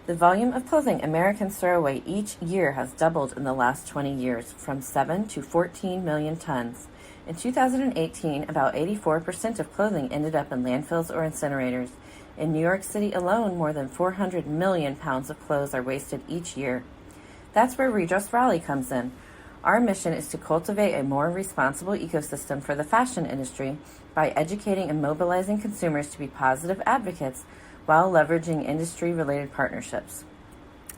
The volume of clothing Americans throw away each year has doubled in the last 20 years, from 7 to 14 million tons. In 2018, about 84% of clothing ended up in landfills or incinerators. In New York City alone, more than 400 million pounds of clothes are wasted each year. That's where Redress Raleigh comes in. Our mission is to cultivate a more responsible ecosystem for the fashion industry by educating and mobilizing consumers to be positive advocates while leveraging industry-related partnerships.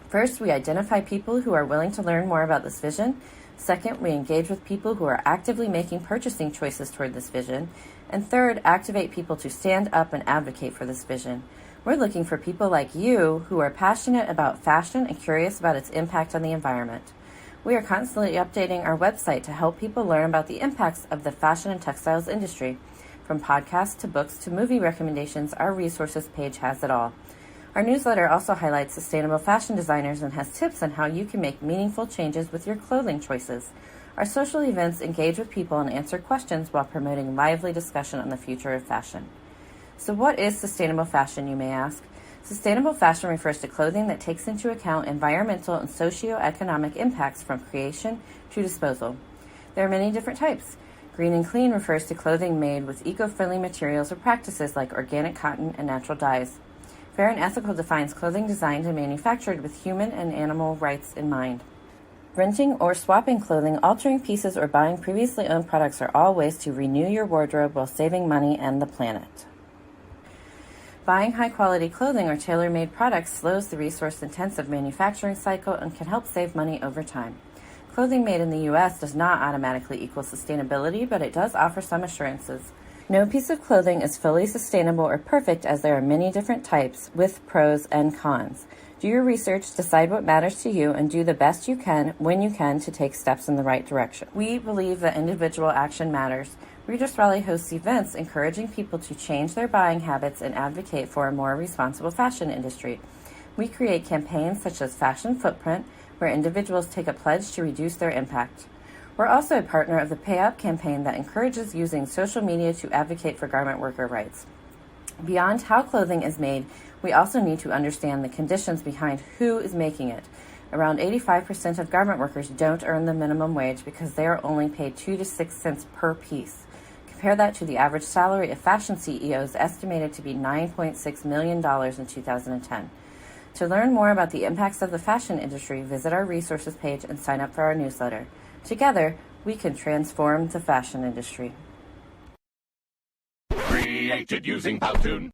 First, we identify people who are willing to learn more about this vision. Second, we engage with people who are actively making purchasing choices toward this vision. And third, activate people to stand up and advocate for this vision. We're looking for people like you who are passionate about fashion and curious about its impact on the environment. We are constantly updating our website to help people learn about the impacts of the fashion and textiles industry. From podcasts to books to movie recommendations, our resources page has it all. Our newsletter also highlights sustainable fashion designers and has tips on how you can make meaningful changes with your clothing choices. Our social events engage with people and answer questions while promoting lively discussion on the future of fashion. So what is sustainable fashion, you may ask? Sustainable fashion refers to clothing that takes into account environmental and socio-economic impacts from creation to disposal. There are many different types. Green and clean refers to clothing made with eco-friendly materials or practices like organic cotton and natural dyes. Fair and ethical defines clothing designed and manufactured with human and animal rights in mind. Renting or swapping clothing, altering pieces, or buying previously owned products are all ways to renew your wardrobe while saving money and the planet. Buying high-quality clothing or tailor-made products slows the resource-intensive manufacturing cycle and can help save money over time. Clothing made in the U.S. does not automatically equal sustainability, but it does offer some assurances. No piece of clothing is fully sustainable or perfect, as there are many different types with pros and cons. Do your research, decide what matters to you, and do the best you can when you can to take steps in the right direction. We believe that individual action matters. Redress Raleigh hosts events encouraging people to change their buying habits and advocate for a more responsible fashion industry. We create campaigns such as Fashion Footprint, where individuals take a pledge to reduce their impact. We're also a partner of the Pay Up campaign that encourages using social media to advocate for garment worker rights. Beyond how clothing is made, we also need to understand the conditions behind who is making it. Around 85% of garment workers don't earn the minimum wage because they are only paid 2 to 6 cents per piece. Compare that to the average salary of fashion CEOs, estimated to be $9.6 million in 2010. To learn more about the impacts of the fashion industry, visit our resources page and sign up for our newsletter. Together, we can transform the fashion industry. Created using Powtoon.